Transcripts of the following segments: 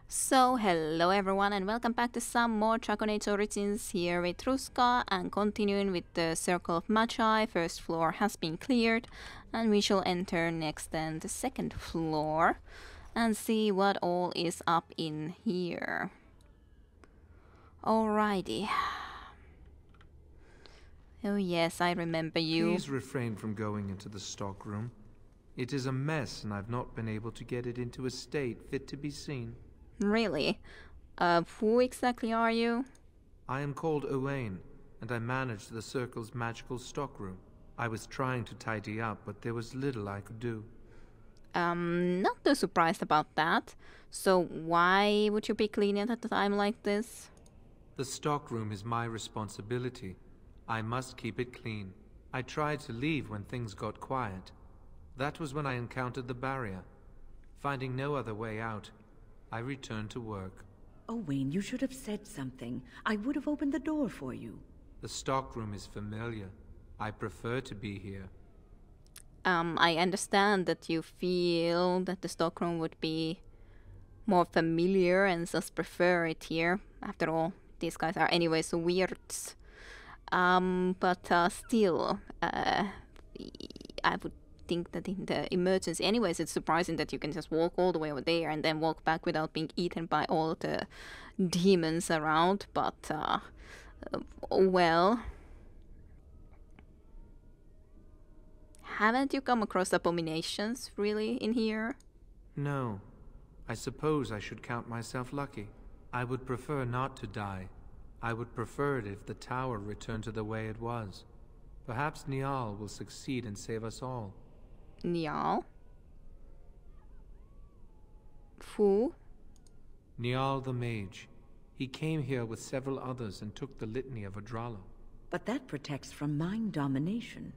So, hello everyone and welcome back to some more Dragon Age Origins here with Ruska, and continuing with the Circle of Magi. First floor has been cleared and we shall enter next then the second floor and see what all is up in here. Alrighty. Oh yes, I remember you. Please refrain from going into the stockroom. It is a mess and I've not been able to get it into a state fit to be seen. Really? Who exactly are you? I am called Owain, and I manage the Circle's magical stockroom. I was trying to tidy up, but there was little I could do. Not too surprised about that. So why would you be cleaning at a time like this? The stockroom is my responsibility. I must keep it clean. I tried to leave when things got quiet. That was when I encountered the barrier. Finding no other way out, I returned to work. Oh, Wayne, you should have said something. I would have opened the door for you. The stockroom is familiar. I prefer to be here. I understand that you feel that the stockroom would be more familiar and thus prefer it here. After all, these guys are anyways weirds. But still, I would think that in the emergency anyways, it's surprising that you can just walk all the way over there and then walk back without being eaten by all the demons around, but well, haven't you come across abominations really in here? No. I suppose I should count myself lucky. I would prefer not to die. I would prefer it if the tower returned to the way it was. Perhaps Niall will succeed and save us all. Niall? Who? Niall the Mage. He came here with several others and took the litany of Adralo. But that protects from mind domination.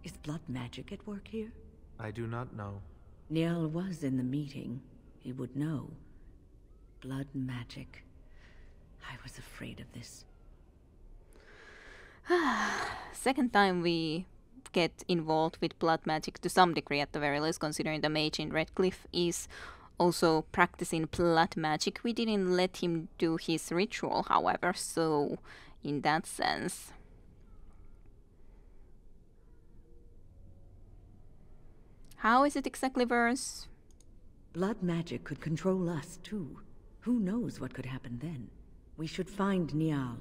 Is blood magic at work here? I do not know. Niall was in the meeting. He would know. Blood magic. I was afraid of this. Second time we get involved with blood magic to some degree at the very least, considering the mage in Redcliffe is also practicing blood magic. We didn't let him do his ritual, however, so in that sense. How is it exactly worse? Blood magic could control us, too. Who knows what could happen then? We should find Niall.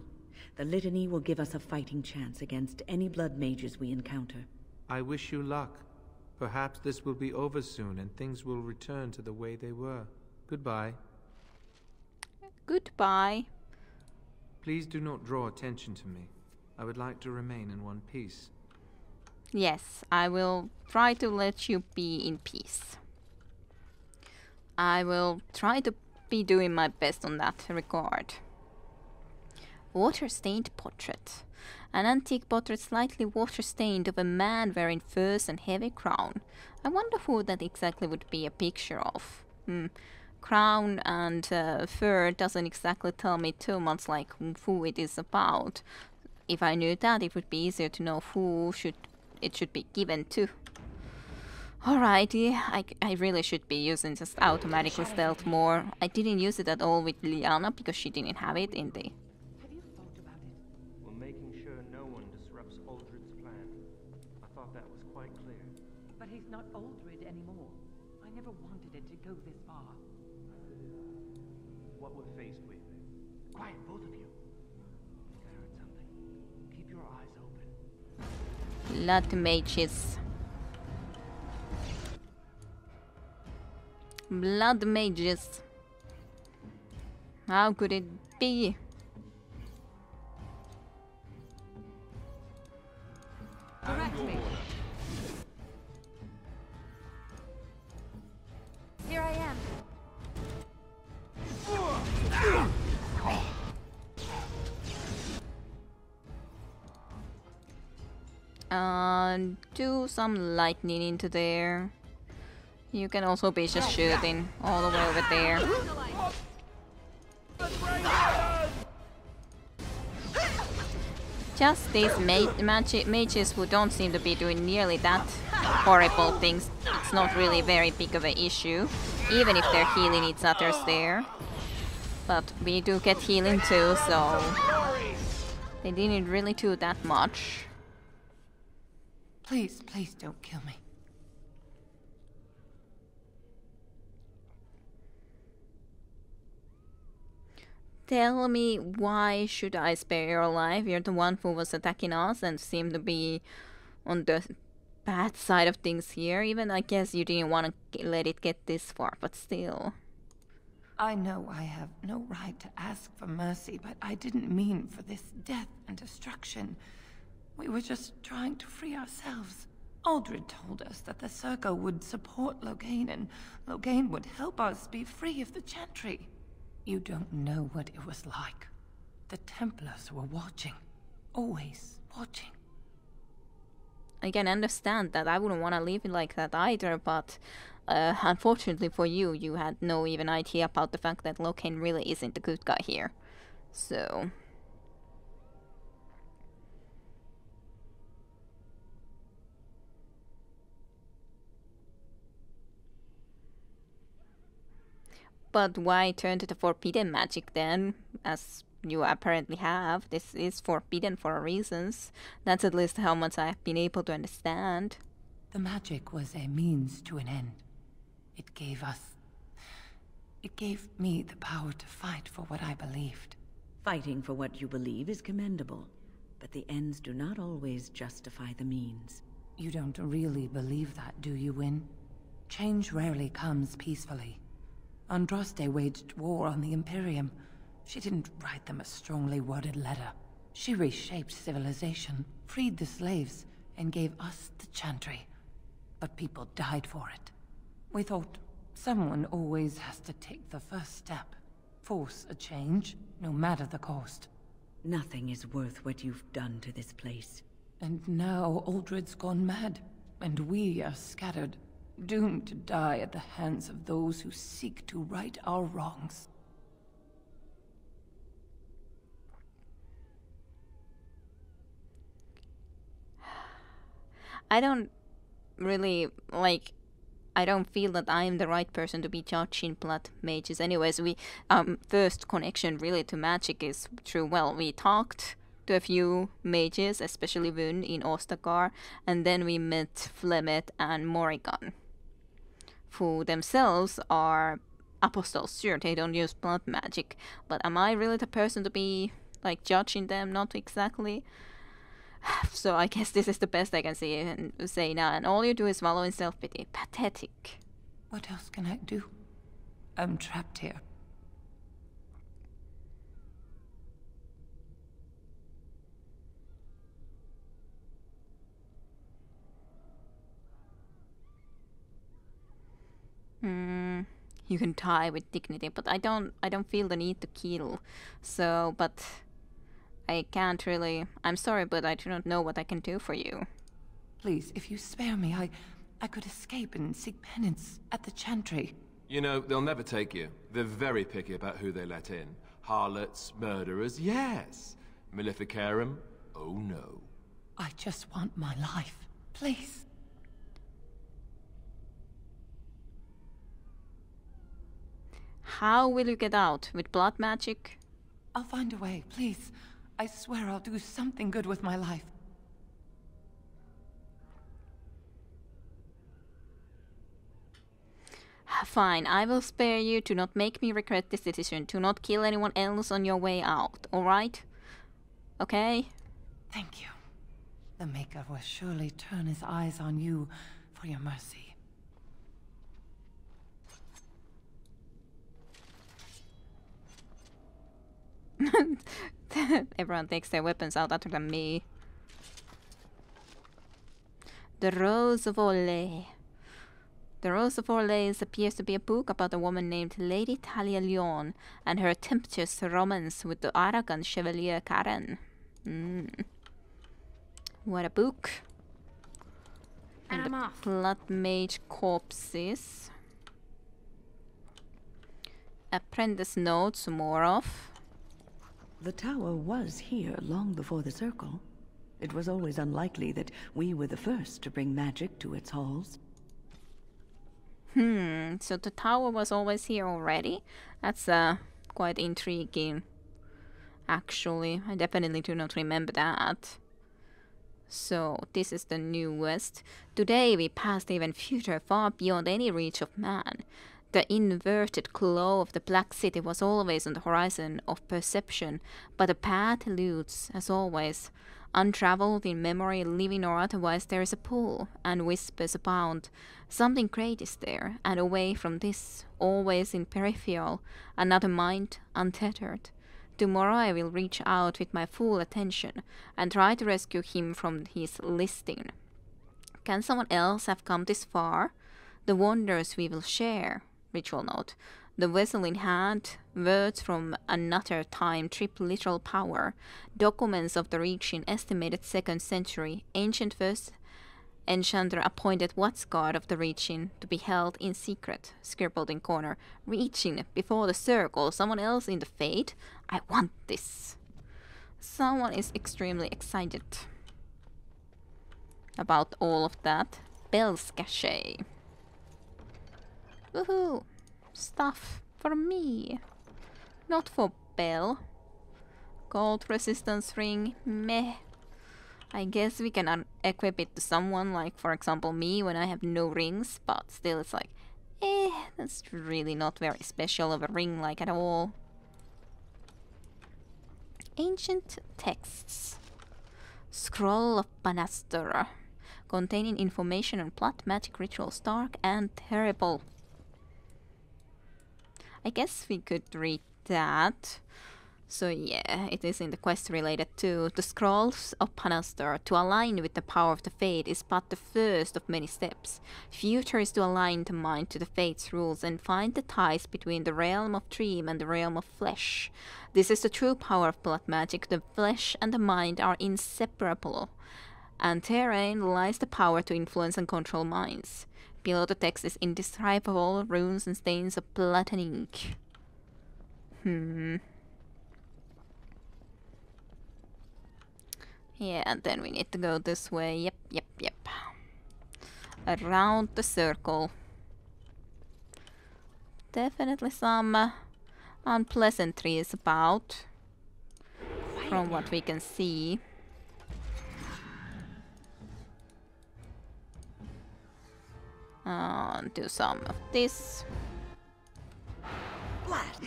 The litany will give us a fighting chance against any blood mages we encounter. I wish you luck. Perhaps this will be over soon and things will return to the way they were. Goodbye. Goodbye. Please do not draw attention to me. I would like to remain in one piece. Yes, I will try to let you be in peace. I will try to be doing my best on that regard. Water-stained portrait. An antique portrait slightly water-stained of a man wearing furs and heavy crown. I wonder who that exactly would be a picture of. Crown and fur doesn't exactly tell me too much like who it is about. If I knew that, it would be easier to know who it should be given to. Alrighty, I really should be using just automatically stealth more. I didn't use it at all with Liana because she didn't have it in the... Have you thought about it? We're making sure no one disrupts Aldred's plan. I thought that was quite clear. But he's not Aldred anymore. I never wanted it to go this far. What we're faced with. Quiet, both of you. I heard something. Keep your eyes open. Blood mages. Blood mages. How could it be? Correct me. Here I am. Do some lightning into there. You can also be just shooting all the way over there. Just these mages who don't seem to be doing nearly that horrible things. It's not really very big of an issue, even if they're healing each other's there. But we do get healing too, so they didn't really do that much. Please, please don't kill me. Tell me, why should I spare your life? You're the one who was attacking us and seemed to be on the bad side of things here. Even I guess you didn't want to let it get this far, but still. I know I have no right to ask for mercy, but I didn't mean for this death and destruction. We were just trying to free ourselves. Aldred told us that the Circle would support Loghain, and Loghain would help us be free of the Chantry. You don't know what it was like. The Templars were watching. Always watching. I can understand that. I wouldn't want to leave it like that either, but unfortunately for you, you had no even idea about the fact that Loghain really isn't the good guy here. So... But why turn to the forbidden magic then, as you apparently have? This is forbidden for reasons. That's at least how much I've been able to understand. The magic was a means to an end. It gave me the power to fight for what I believed. Fighting for what you believe is commendable, but the ends do not always justify the means. You don't really believe that, do you, Wynne? Change rarely comes peacefully. Andraste waged war on the Imperium. She didn't write them a strongly worded letter. She reshaped civilization, freed the slaves, and gave us the Chantry. But people died for it. We thought someone always has to take the first step. Force a change, no matter the cost. Nothing is worth what you've done to this place. And now Aldred's gone mad, and we are scattered. Doomed to die at the hands of those who seek to right our wrongs. I don't really, I don't feel that I'm the right person to be judging blood mages. Anyways, first connection really to magic is through, well, we talked to a few mages, especially Vun in Ostagar, and then we met Flemet and Morrigan, who themselves are apostles. Sure, they don't use blood magic, but am I really the person to be, judging them? Not exactly. So I guess this is the best I can say now, and all you do is wallow in self-pity. Pathetic. What else can I do? I'm trapped here. You can die with dignity, but I don't feel the need to kill. So, but I can't really... I'm sorry, but I do not know what I can do for you. Please, if you spare me, I could escape and seek penance at the Chantry. You know, they'll never take you. They're very picky about who they let in. Harlots, murderers, yes. Maleficarum, oh no. I just want my life. Please. How will you get out? With blood magic? I'll find a way, please. I swear I'll do something good with my life. Fine, I will spare you. To not make me regret this decision. To not kill anyone else on your way out, alright? Okay? Thank you. The Maker will surely turn his eyes on you for your mercy. Everyone takes their weapons out other than me. The Rose of Orlais. The Rose of Orlais appears to be a book about a woman named Lady Talia Lyon and her tempestuous romance with the Aragon Chevalier Karen. What a book. And the blood mage corpses. Apprentice notes, more of. The tower was here long before the Circle. It was always unlikely that we were the first to bring magic to its halls. So the tower was always here already? That's quite intriguing. Actually, I definitely do not remember that. So, this is the newest. Today we passed even future far beyond any reach of man. The inverted glow of the Black City was always on the horizon of perception, but the path eludes, as always. Untraveled in memory, living or otherwise, there is a pull, and whispers abound. Something great is there, and away from this, always in peripheral, another mind, untethered. Tomorrow I will reach out with my full attention and try to rescue him from his listing. Can someone else have come this far? The wonders we will share. Ritual note. The vessel in hand, words from another time trip literal power, documents of the reaching estimated 2nd century, ancient first enchanter appointed what's guard of the reaching to be held in secret, scribbled in corner. Reaching before the circle, someone else in the fate. I want this. Someone is extremely excited about all of that. Bell's cachet. Woohoo! Stuff for me. Not for Bell. Gold resistance ring. Meh. I guess we can equip it to someone, like for example me, when I have no rings, but still it's like, that's really not very special of a ring, like at all. Ancient texts. Scroll of Banastra, containing information on plot magic rituals, dark and terrible. I guess we could read that. So yeah, it is in the quest related to the Scrolls of Panastar. To align with the power of the Fate is but the first of many steps. Future is to align the mind to the Fate's rules and find the ties between the realm of dream and the realm of flesh. This is the true power of blood magic. The flesh and the mind are inseparable, and therein lies the power to influence and control minds. Below the text is indescribable runes and stains of blood and ink. Yeah, and then we need to go this way. Yep. Around the circle. Definitely some unpleasantries about, from what we can see. Do some of this. Blast!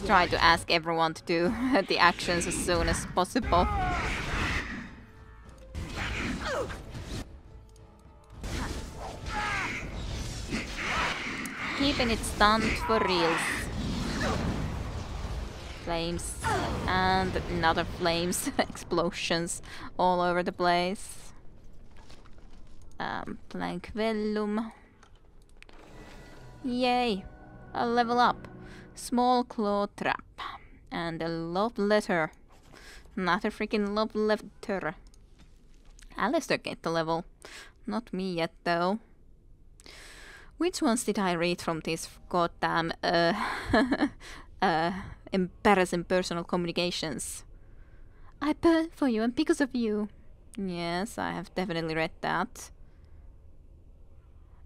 Try to ask everyone to do the actions as soon as possible. Keeping it stunned for reals. Flames and another flames, explosions all over the place. Blank vellum. Yay! A level up. Small claw trap. And a love letter. Not a freaking love letter. Alistair get the level. Not me yet though. Which ones did I read from this goddamn embarrassing personal communications? I burn for you and because of you. Yes, I have definitely read that.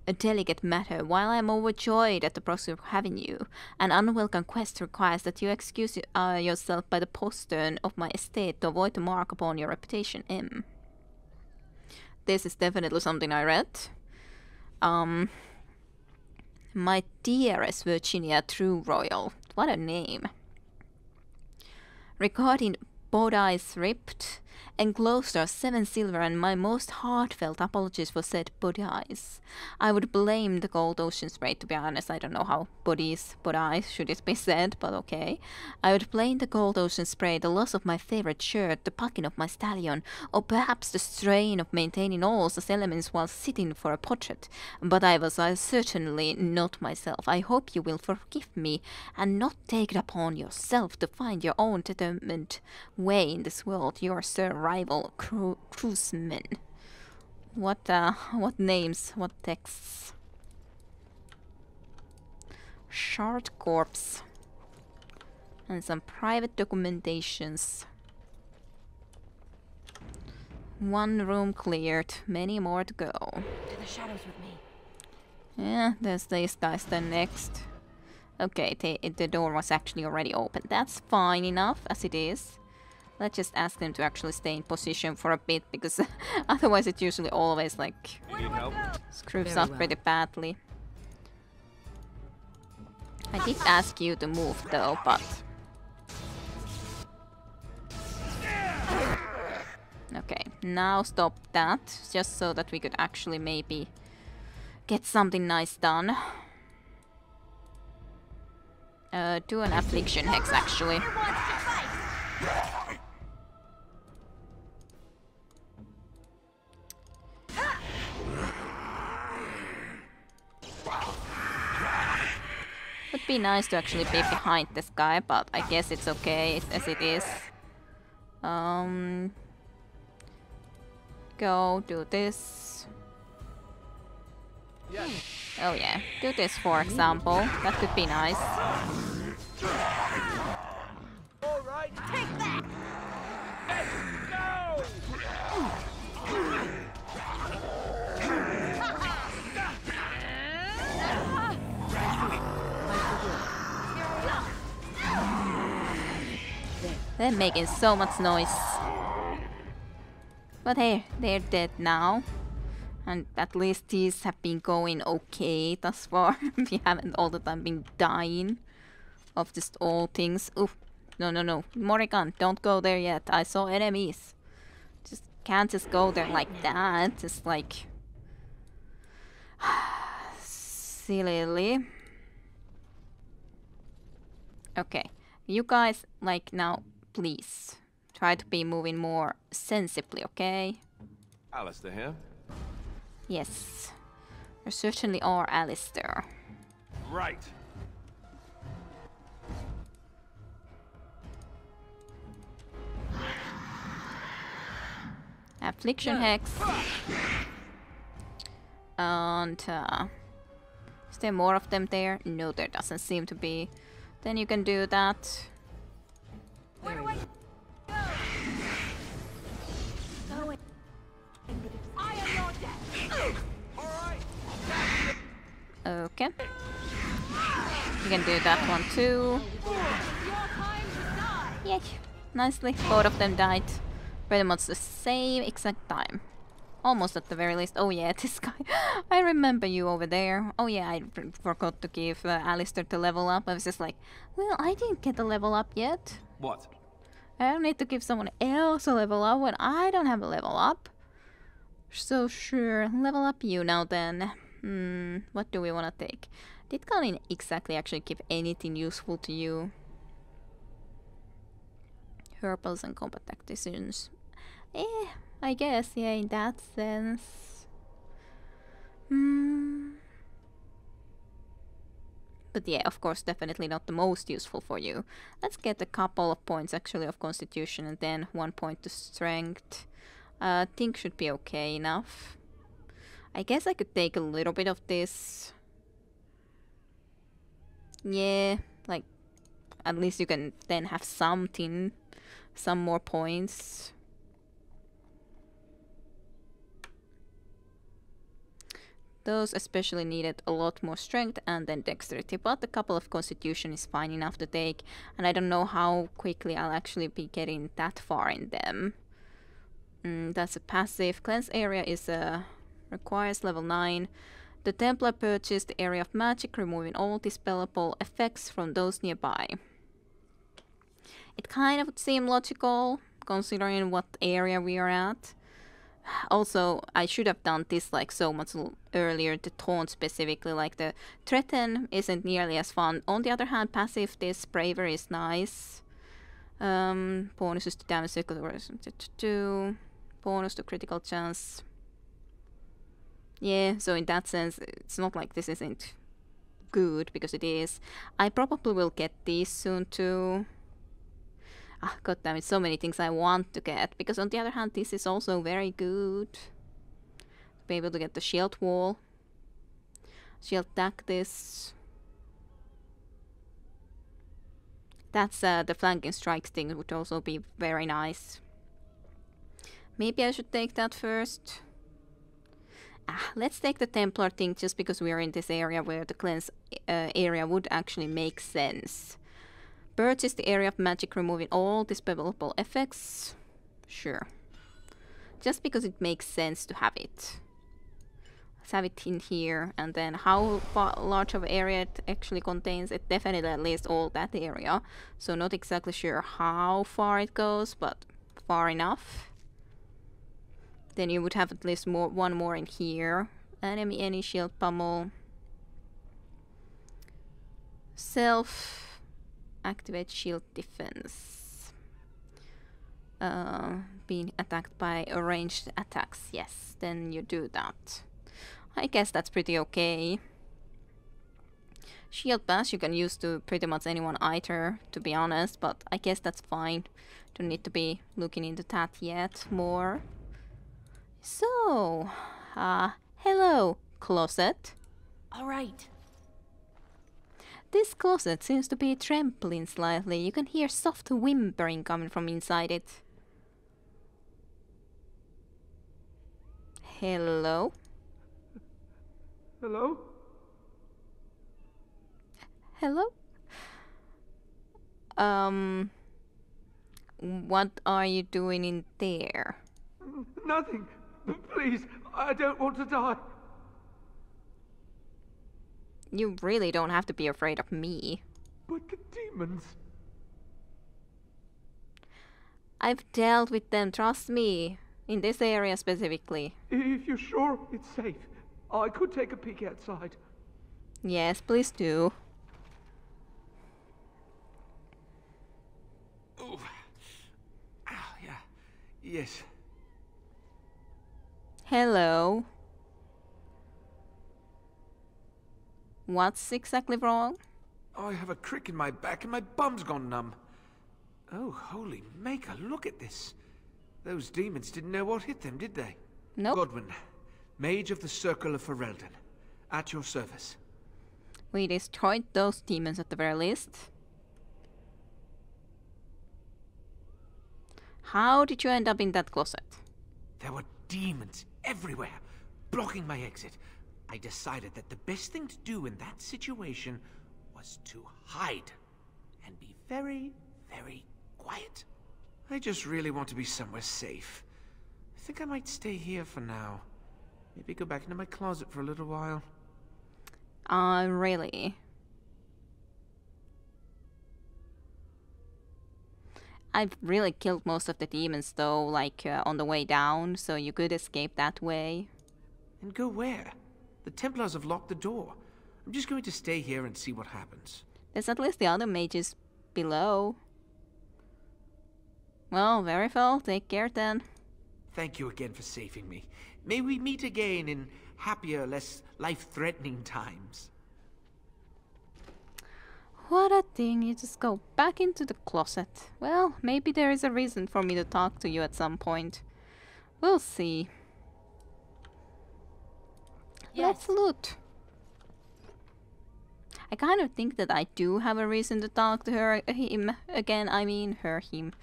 A delicate matter. While I am overjoyed at the prospect of having you, an unwelcome quest requires that you excuse yourself by the postern of my estate to avoid the mark upon your reputation. M. This is definitely something I read. My dearest Virginia True Royal. What a name. Regarding Bodai's Ripped, enclosed are 7 silver and my most heartfelt apologies for said bodies. I would blame the Gold Ocean Spray, to be honest. I don't know how bodies should it be said, but okay. I would blame the Gold Ocean Spray, the loss of my favorite shirt, the pucking of my stallion, or perhaps the strain of maintaining all those elements while sitting for a portrait. But I was certainly not myself. I hope you will forgive me and not take it upon yourself to find your own determined way in this world. Your sir rival cruiseman. What names? What texts? Shard corpse. And some private documentations. One room cleared. Many more to go. To the shadows with me. Yeah, there's these guys then next. Okay, the door was actually already open. That's fine enough as it is. Let's just ask them to actually stay in position for a bit, because otherwise it usually always like You need help? screws Very up well. pretty badly. I did ask you to move though, but... Okay, now stop that, just so that we could actually maybe get something nice done. Do an affliction hex actually. Would be nice to actually be behind this guy, but I guess it's okay as it is. Go do this. Oh yeah, do this for example. That could be nice. All right. Take that. Let's go. They're making so much noise. But hey, they're dead now. And at least these have been going okay thus far. We haven't all the time been dying of just all things. Oof. No, no, no. Morrigan, don't go there yet. I saw enemies. Just can't just go there like that. Just like... Silly. Okay. You guys, like now, please. Try to be moving more sensibly, okay? Alistair here. Yes. You certainly are, Alistair. Right. Affliction hex. And is there more of them there? No, there doesn't seem to be. Then you can do that. Very well. Okay. You can do that one too. Yay. Nicely. Both of them died. Pretty much the same exact time. Almost at the very least. Oh yeah, this guy. I remember you over there. Oh yeah, I forgot to give Alistair the level up. I was just like, well, I didn't get the level up yet. What? I don't need to give someone else a level up when I don't have a level up. So sure, level up you now then. What do we want to take? Did Colin exactly actually give anything useful to you? Herbals and combat tacticians. I guess, yeah, in that sense. But yeah, of course, definitely not the most useful for you. Let's get a couple of points actually of constitution and then 1 point to strength. I think should be okay enough. I guess I could take a little bit of this. Yeah, like, at least you can then have something, some more points. Those especially needed a lot more strength and then dexterity, but a couple of constitution is fine enough to take, and I don't know how quickly I'll actually be getting that far in them. That's a passive. Cleanse area is requires level 9. The Templar purchased the area of magic, removing all dispellable effects from those nearby. It kind of would seem logical, considering what area we are at. Also, I should have done this like so much earlier, the taunt specifically, like the threaten isn't nearly as fun. On the other hand, passive, this bravery is nice. Bonuses to damage equal bonus to critical chance. Yeah, so in that sense, it's not like this isn't good, because it is. I probably will get these soon too. God damn it, so many things I want to get, because on the other hand, this is also very good. To be able to get the shield wall. Shield tactics. That's the flanking strikes thing would also be very nice. Maybe I should take that first. Let's take the Templar thing just because we are in this area where the cleanse area would actually make sense. Purge is the area of magic removing all dispellable effects. Sure. Just because it makes sense to have it. Let's have it in here, and then how large of an area it actually contains. It definitely at least all that area. So not exactly sure how far it goes, but far enough. Then you would have at least one more in here. Enemy any shield pummel. Self activate shield defense. Being attacked by ranged attacks. Yes, then you do that. I guess that's pretty okay. Shield bash you can use to pretty much anyone either, to be honest, but I guess that's fine. Don't need to be looking into that yet more. So, hello, closet. All right. This closet seems to be trembling slightly. You can hear soft whimpering coming from inside it. Hello? Hello? Hello? What are you doing in there? Nothing. Please, I don't want to die. You really don't have to be afraid of me. But the demons. I've dealt with them, trust me. In this area specifically. If you're sure it's safe, I could take a peek outside. Yes, please do. Oh. Ah, yeah. Yes. Hello. What's exactly wrong? I have a crick in my back and my bum's gone numb. Oh, holy maker, look at this. Those demons didn't know what hit them, did they? Nope. Godwin, Mage of the Circle of Ferelden, at your service. We destroyed those demons at the very least. How did you end up in that closet? There were demons everywhere, blocking my exit. I decided that the best thing to do in that situation was to hide and be very, very quiet. I just really want to be somewhere safe. I think I might stay here for now. Maybe go back into my closet for a little while. Really? I've really killed most of the demons though, like on the way down, so you could escape that way. And go where? The Templars have locked the door. I'm just going to stay here and see what happens. There's at least the other mages below. Well, very well. Take care then. Thank you again for saving me. May we meet again in happier, less life-threatening times. What a thing. You just go back into the closet. Well, maybe there is a reason for me to talk to you at some point. We'll see. Let's loot. I kind of think that I do have a reason to talk to her, him, again, I mean her, him.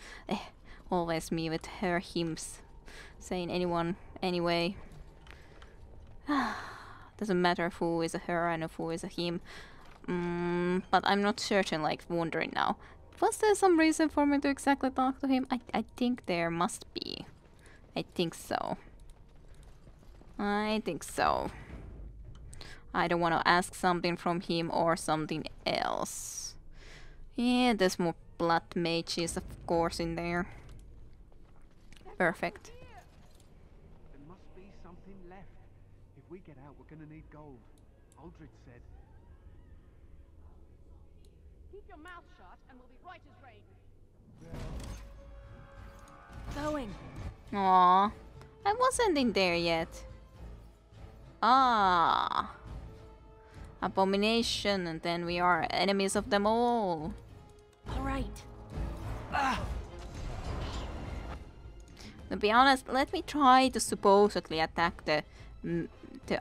Always me with her, hims. Saying anyone, anyway. Doesn't matter who is a her and who is a him. But I'm not certain, like, wondering now. Was there some reason for me to exactly talk to him? I think there must be. I think so. I think so. I don't want to ask something from him or something else. Yeah, there's more blood mages, of course, in there. Perfect. There must be something left. If we get out, we're gonna need gold. Aldrich said. Keep your mouth shut and we'll be right as rain. Going. Aww. I wasn't in there yet. Ah. Abomination, and then we are enemies of them all. All right. To be honest, let me try to supposedly attack the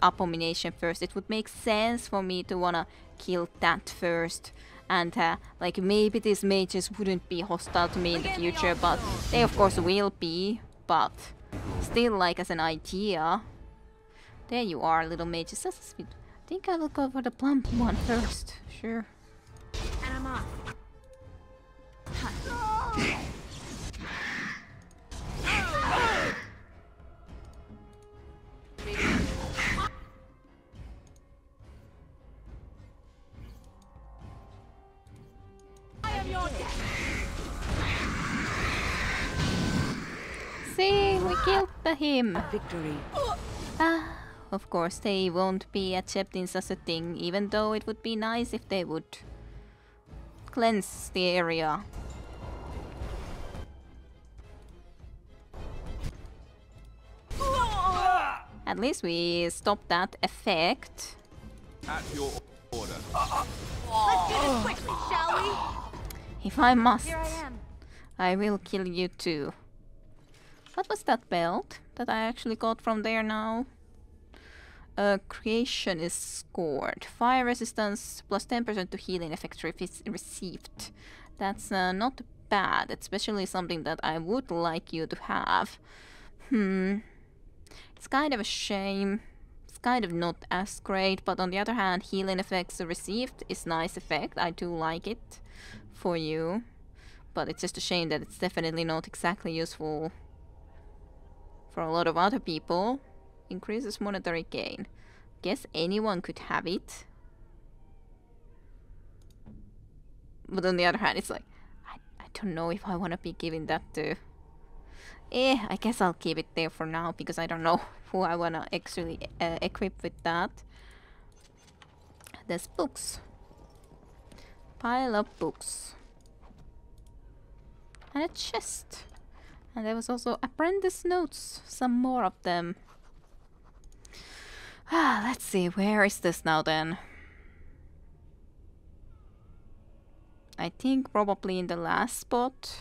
abomination first. It would make sense for me to wanna kill that first. And like maybe these mages wouldn't be hostile to me in the future, but they of course will be. But Still, like, as an idea. There you are, little mage. It's just sweet. I think I will go for the plump one first. Sure. And I'm off. See, we killed him. Victory. Ah, of course they won't be accepting such a thing, even though it would be nice if they would cleanse the area. At least we stopped that effect. At your order. Let's do this quickly, shall we? If I must, Here I am. I will kill you too. What was that belt that I actually got from there now? Creation is scored. Fire resistance plus 10% to healing effects received. That's not bad, especially something that I would like you to have. It's kind of a shame. It's kind of not as great, but on the other hand, healing effects received is nice effect. I do like it for you. But it's just a shame that it's definitely not exactly useful for a lot of other people. Increases monetary gain. Guess anyone could have it. But on the other hand, it's like, I don't know if I want to be giving that to... I guess I'll keep it there for now, because I don't know who I want to actually equip with that. There's books. Pile of books. And a chest. And there was also apprentice notes. Some more of them. Let's see, where is this now then? I think probably in the last spot.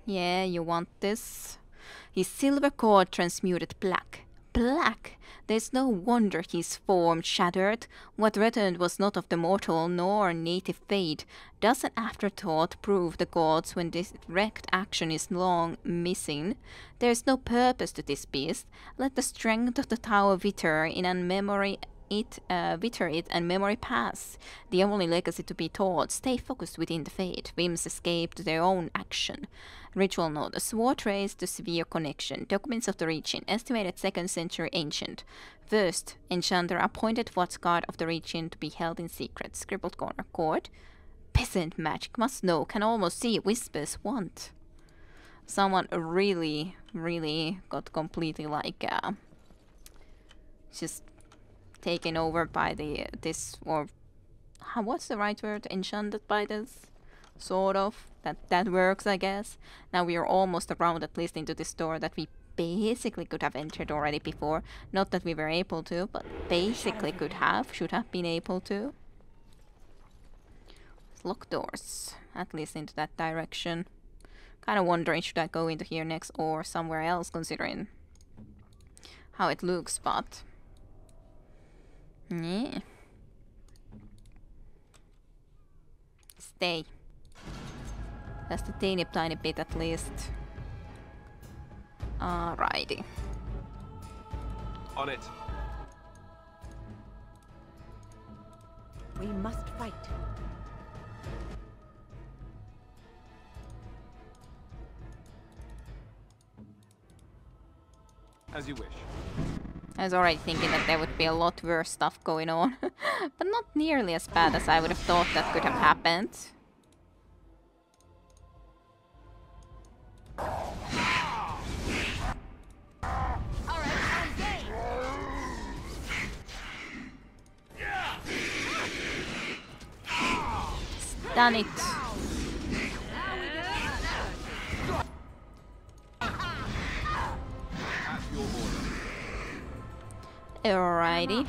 Yeah, you want this. His silver cord transmuted black. Black! There's no wonder his form shattered. What returned was not of the mortal nor native fate. Does an afterthought prove the gods when direct action is long missing? There is no purpose to this beast. Let the strength of the tower wither in and memory wither it and memory pass. The only legacy to be taught. Stay focused within the fate. Whims escape to their own action. Ritual note. A sword trace to severe connection. Documents of the region. Estimated 2nd century ancient. First, enchanter appointed watchguard of the region to be held in secret. Scribbled corner cord. Peasant magic must know. Can almost see. Whispers want. Someone really got completely like just taken over by this, or what's the right word? Enchanted by this, sort of. That works, I guess. Now we are almost around, at least into this door that we basically could have entered already before. Not that we were able to, but basically should have been able to. Lock doors, at least into that direction. Kind of wondering, should I go into here next or somewhere else, considering how it looks, but yeah. Stay. Just a teeny tiny bit at least. Alrighty. On it. We must fight. As you wish. I was already thinking that there would be a lot worse stuff going on. But not nearly as bad as I would have thought that could have happened. Stun it. Alrighty.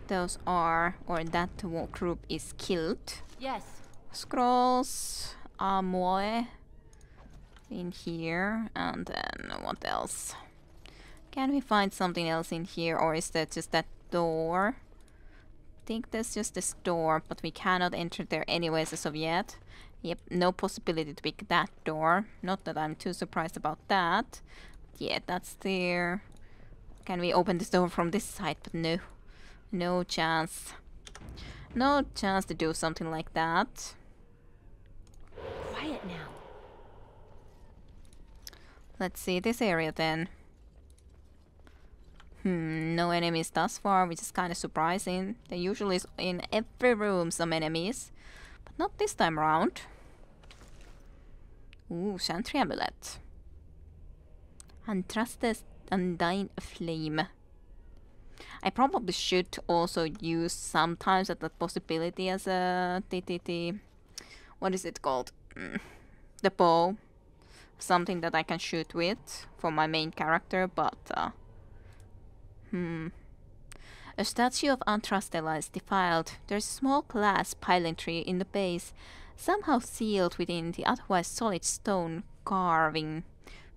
Those are, or that group is killed. Yes. Scrolls, Amoe in here, and then what else? Can we find something else in here, or is that just that door? I think that's just this door, but we cannot enter there anyways as of yet. Yep, no possibility to pick that door. Not that I'm too surprised about that. Yeah, that's there. Can we open this door from this side? But no. No chance. No chance to do something like that. Quiet now. Let's see this area then. No enemies thus far, which is kind of surprising. There usually is in every room some enemies. But not this time around. Ooh, Chantry Amulet. Untrusted Undying Flame. I probably should also use sometimes that possibility as a what is it called? The bow. Something that I can shoot with for my main character, but A statue of Antrastella is defiled. There's a small glass pylon-tree in the base, somehow sealed within the otherwise solid stone carving.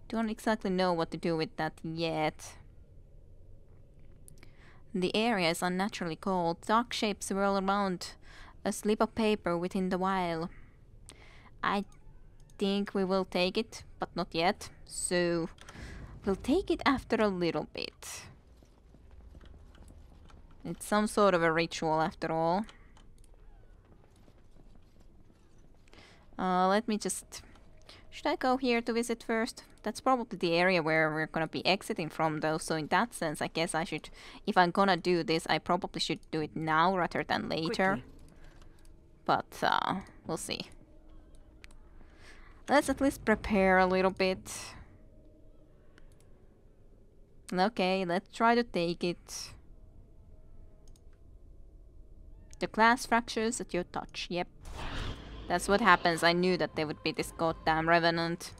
Don't exactly know what to do with that yet. The area is unnaturally cold. Dark shapes swirl around a slip of paper within the vial. I think we will take it, but not yet. So we'll take it after a little bit. It's some sort of a ritual after all. Let me just... Should I go here to visit first? That's probably the area where we're gonna be exiting from though, so in that sense I guess I should... If I'm gonna do this, I probably should do it now rather than later. Quickly. But, we'll see. Let's at least prepare a little bit. Okay, let's try to take it. The glass fractures at your touch, yep. That's what happens. I knew that there would be this goddamn revenant.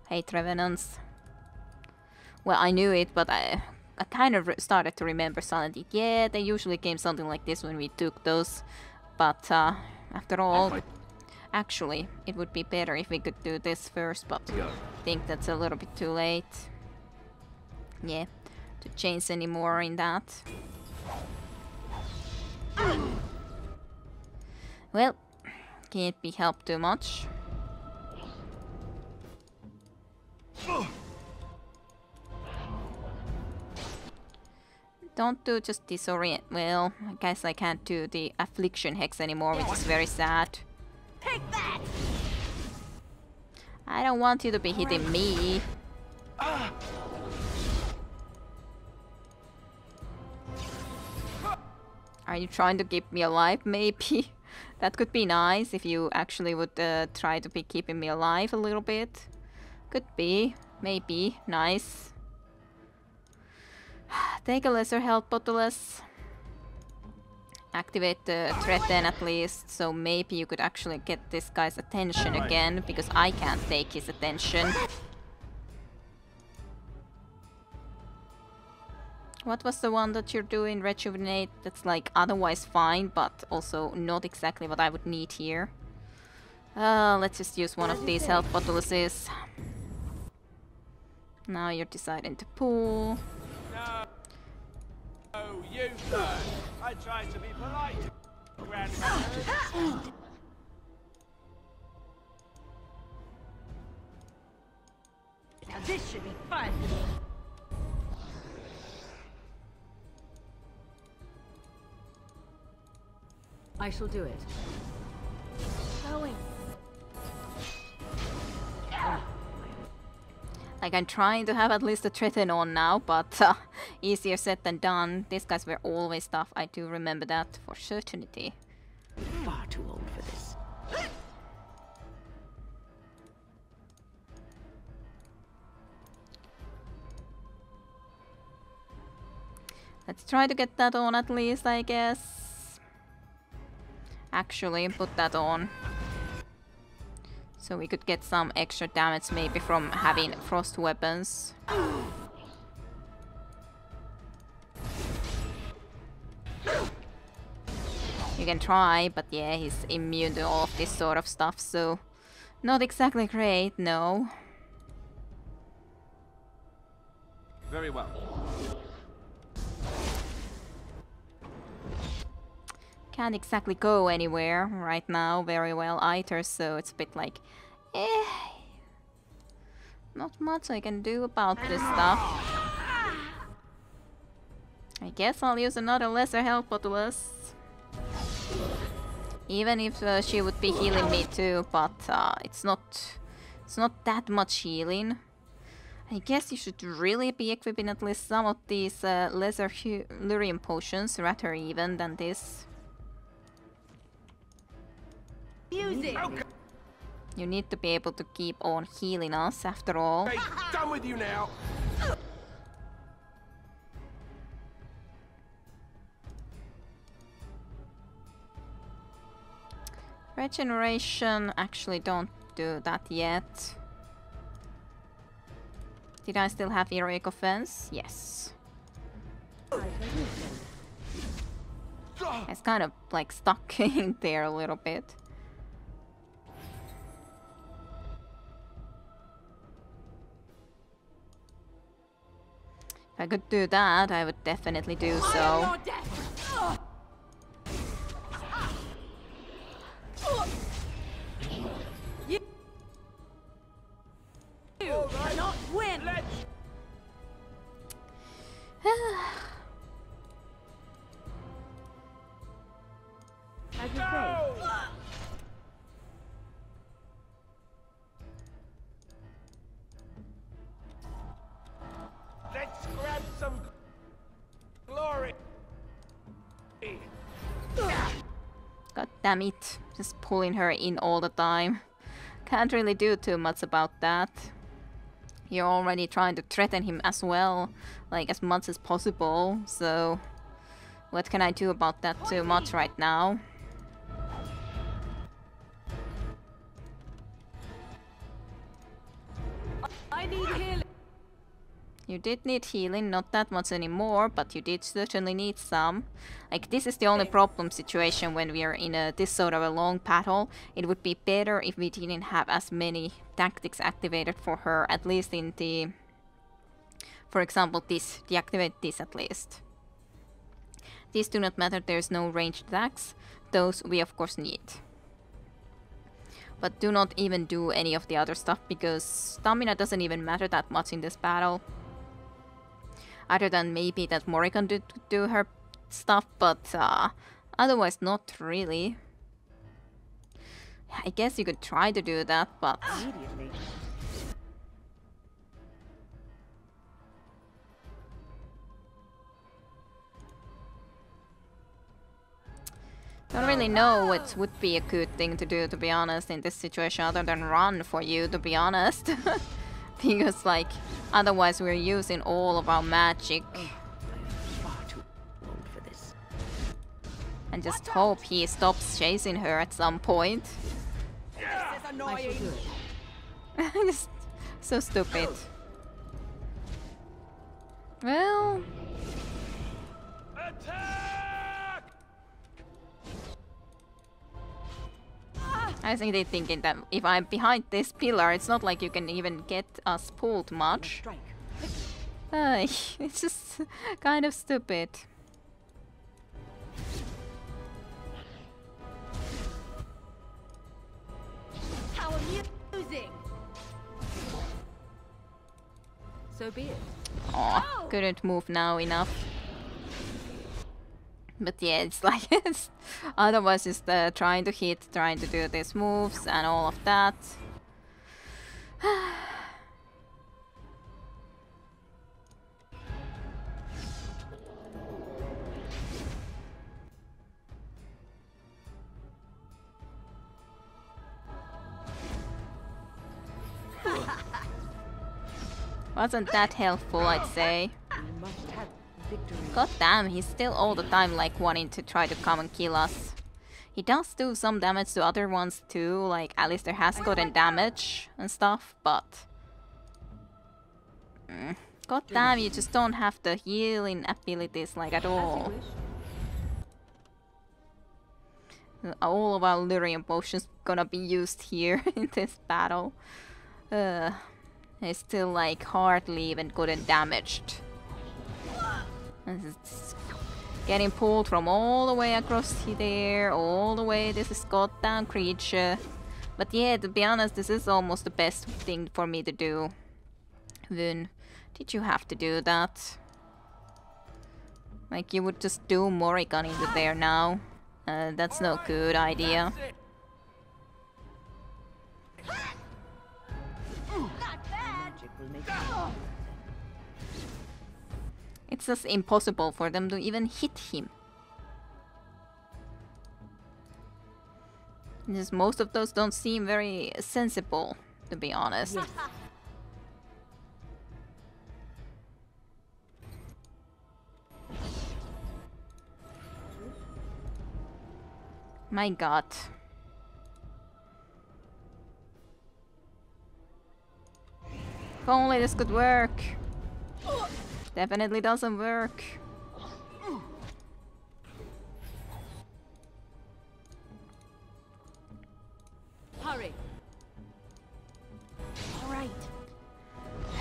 Hate revenants. Well, I knew it, but I kind of started to remember Silent Hill. Yeah, they usually came something like this when we took those. But after all, actually, it would be better if we could do this first, but I think that's a little bit too late. Yeah, to change any more in that. Well, can't be helped too much. Don't do just disorient. Well, I guess I can't do the affliction hex anymore, which is very sad. Take that! I don't want you to be hitting me. Are you trying to keep me alive, maybe? That could be nice if you actually would try to be keeping me alive a little bit. Could be. Maybe. Nice. Take a lesser health bottleless. Activate the threaten at least, so maybe you could actually get this guy's attention again, because I can't take his attention. What was the one that you're doing? Rejuvenate? That's like otherwise fine, but also not exactly what I would need here. Let's just use one of these health bottles. Now you're deciding to pull. No, you first. I tried to be polite. Grandmother. Now this should be fun. I shall do it. Going. Like, I'm trying to have at least a threaten on now, but easier said than done. These guys were always tough. I do remember that for certainty. Far too old for this. Let's try to get that on at least, I guess. Actually, put that on. So we could get some extra damage maybe from having frost weapons. You can try, but yeah, he's immune to all of this sort of stuff, so not exactly great, no. Very well. Can't exactly go anywhere right now very well either, so it's a bit like, eh, not much I can do about this stuff. I guess I'll use another lesser health bottleless. Even if she would be healing me too, but it's not that much healing. I guess you should really be equipping at least some of these lesser lyrium potions rather even than this. Music. You need to be able to keep on healing us after all. Hey, done with you now. Regeneration, actually don't do that yet. Did I still have heroic offense? Yes. It's kind of like stuck in there a little bit. If I could do that, I would definitely do so. You cannot win. As you say. Let's grab some glory. God damn it. Just pulling her in all the time. Can't really do too much about that. You're already trying to threaten him as well, like as much as possible, so what can I do about that too much right now? I need healing. You did need healing, not that much anymore, but you did certainly need some. Like, this is the only problem situation when we are in this sort of a long battle. It would be better if we didn't have as many tactics activated for her, at least in the... For example, this. Deactivate this at least. These do not matter, there's no ranged attacks. Those we of course need. But do not even do any of the other stuff, because stamina doesn't even matter that much in this battle. Other than maybe that Mori can do her stuff, but otherwise not really. I guess you could try to do that, but... Immediately. Don't really know what would be a good thing to do, to be honest, in this situation, other than run for you, to be honest. Because, like, otherwise we're using all of our magic. Far too old for this. And just hope he stops chasing her at some point. This is annoying. Just so stupid. Well... I think they're thinking that if I'm behind this pillar, it's not like you can even get us pulled much. It's just kind of stupid. How amusing. So be it. Aw, couldn't move now enough. But yeah, it's like otherwise just trying to hit, trying to do these moves and all of that. Wasn't that helpful, I'd say. We must have victory. God damn, he's still all the time like wanting to try to come and kill us. He does do some damage to other ones too, like Alistair has gotten damage and stuff, but... God damn, you just don't have the healing abilities like at all. All of our lyrium potions gonna be used here in this battle. It's still like hardly even gotten damaged. Getting pulled from all the way across there, all the way. This is goddamn creature. But yeah, to be honest, this is almost the best thing for me to do. Vun, did you have to do that? Like, you would just do Morrigan into there now. That's no good idea. It's just impossible for them to even hit him. Just most of those don't seem very sensible, to be honest. Yes. My god. If only this could work. Definitely doesn't work. Hurry. All right.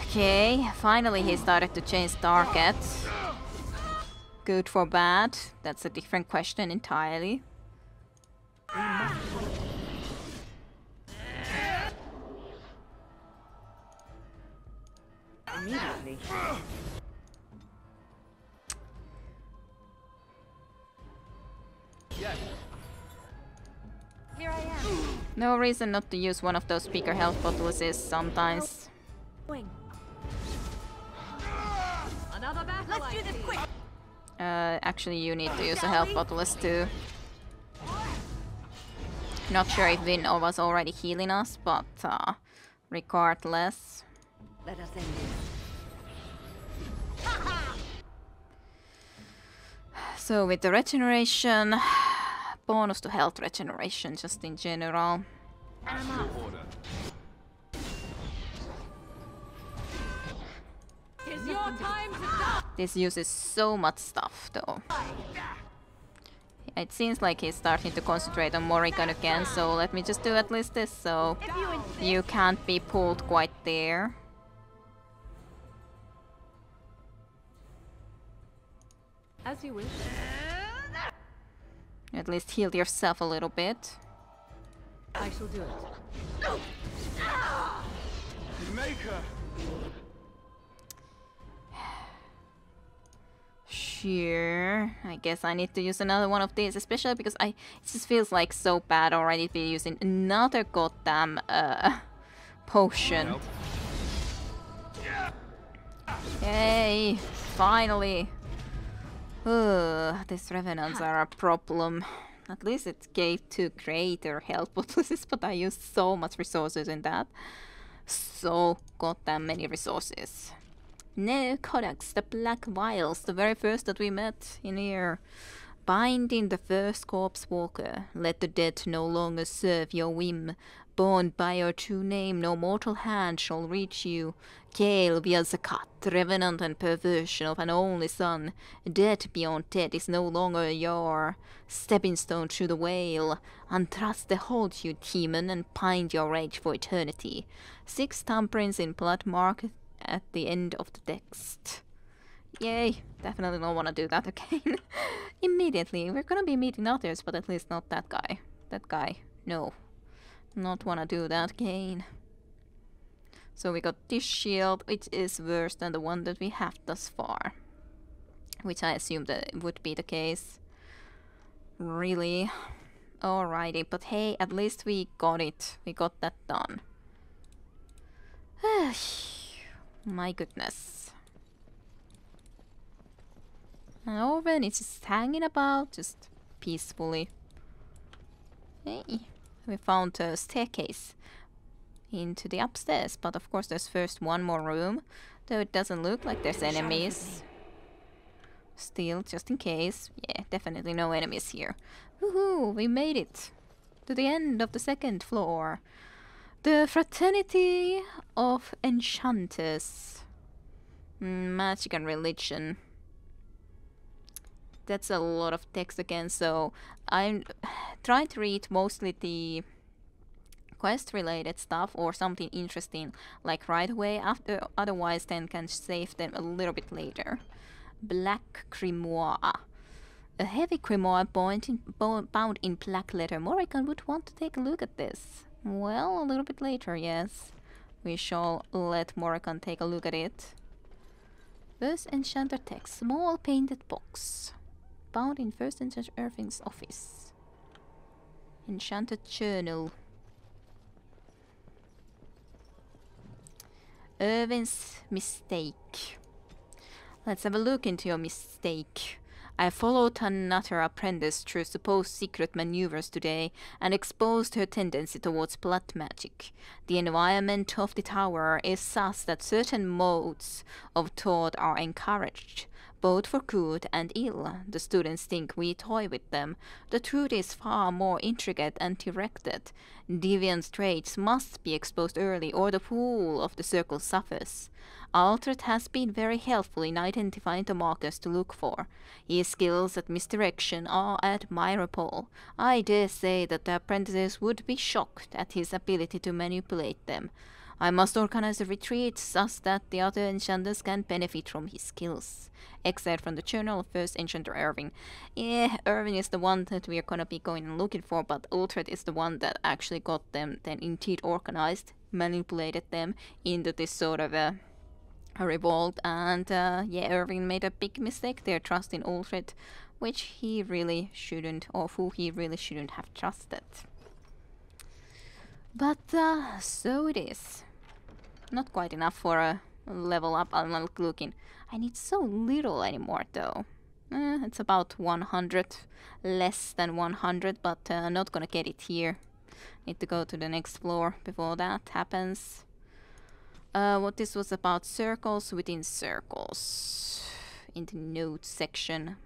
Okay, finally he started to change targets. Good for bad? That's a different question entirely. Immediately. Yes. Here I am. No reason not to use one of those bigger health bottles sometimes. Another battle. Let's do this quick. Actually you need to use a health bottlist too. Not sure if Vin was already healing us, but regardless. Let us end this. So with the regeneration, bonus to health regeneration just in general. It's your time to die. This uses so much stuff though. It seems like he's starting to concentrate on Morrigan again, so let me just do at least this so you can't be pulled quite there. As you wish. At least heal yourself a little bit. I shall do it. Maker. Sure, I guess I need to use another one of these, especially because it just feels like so bad already to be using another goddamn potion. Yay, finally. These revenants are a problem. At least it gave 2 greater health bottles, but I used so much resources in that. So goddamn many resources. No, Codex, the black vials, the very first that we met in here. Binding the first corpse walker. Let the dead no longer serve your whim. Bound by your true name, no mortal hand shall reach you. Gale wields a cut, revenant and perversion of an only son. Death beyond death is no longer your stepping stone through the veil. Untrust the hold you, demon, and bind your rage for eternity. 6 thumbprints in blood mark at the end of the text. Yay, definitely don't want to do that again. Immediately, we're gonna be meeting others, but at least not that guy. That guy, no. Not wanna do that again. So we got this shield, which is worse than the one that we have thus far. Which I assumed that would be the case. Really? Alrighty, but hey, at least we got it. We got that done. My goodness. And Orven is just hanging about, just peacefully. Hey, we found a staircase into the upstairs, but of course there's first one more room, though it doesn't look like there's enemies. Still, just in case. Yeah, definitely no enemies here. Woohoo, we made it to the end of the 2nd floor. The Fraternity of Enchanters. Magic and religion. That's a lot of text again, so I'm trying to read mostly the quest related stuff or something interesting like right away, after otherwise then can save them a little bit later. Black Grimoire. A heavy grimoire bound in black leather. Morrigan would want to take a look at this. Well, a little bit later, yes. We shall let Morrigan take a look at it. First Enchanter text. Small painted box. Bound in First Enchanter Irving's office. Enchanted journal. Irving's mistake. Let's have a look into your mistake. I followed another apprentice through supposed secret maneuvers today and exposed her tendency towards blood magic. The environment of the tower is such that certain modes of thought are encouraged, both for good and ill. The students think we toy with them. The truth is far more intricate and directed. Deviant traits must be exposed early or the pool of the circle suffers. Alfred has been very helpful in identifying the markers to look for. His skills at misdirection are admirable. I dare say that the apprentices would be shocked at his ability to manipulate them. I must organize a retreat such that the other enchanters can benefit from his skills. Excerpt from the Journal of First Enchanter Irving. Yeah, Irving is the one that we are gonna be going and looking for, but Uhtred is the one that actually got them then indeed organized, manipulated them into this sort of a revolt, and yeah, Irving made a big mistake there, trusting Uhtred, which he really shouldn't, or who he really shouldn't have trusted. But so it is. Not quite enough for a level up. I'm not looking. I need so little anymore though. It's about 100, less than 100, but not gonna get it here. Need to go to the next floor before that happens. What this was about, circles within circles. In the notes section.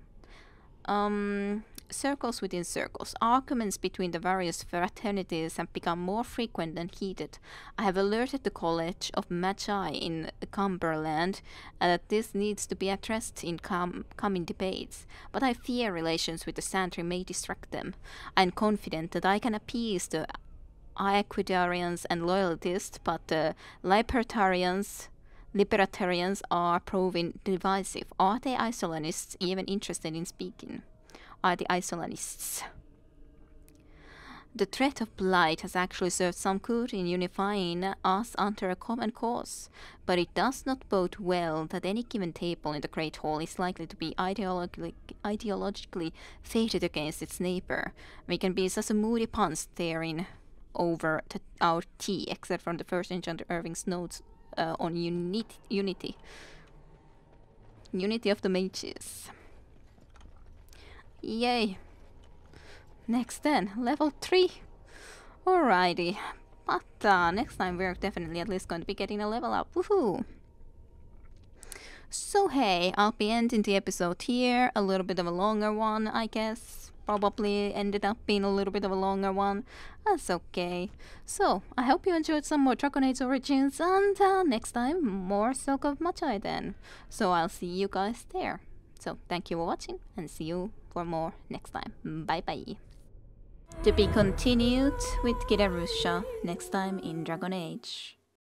Circles within circles. Arguments between the various fraternities have become more frequent and heated. I have alerted the College of Magi in Cumberland that this needs to be addressed in coming debates, but I fear relations with the Santry may distract them. I am confident that I can appease the Equitarians and Loyalists, but the Libertarians are proving divisive. Are the Isolanists even interested in speaking? Are the Isolanists? The threat of blight has actually served some good in unifying us under a common cause, but it does not bode well that any given table in the Great Hall is likely to be ideologically fated against its neighbor. We can be such a moody punch staring over our tea, except from the First Enchanter Irving's notes on unity of the mages. Yay. Next then, level 3. Alrighty. But next time we're definitely at least going to be getting a level up. Woohoo! So hey, I'll be ending the episode here. A little bit of a longer one, I guess. Probably ended up being a little bit of a longer one. That's okay. So, I hope you enjoyed some more Dragon Age Origins, and next time, more Silk of Magi then. So I'll see you guys there. So, thank you for watching, and see you for more next time. Bye bye. To be continued with Kirarusha next time in Dragon Age.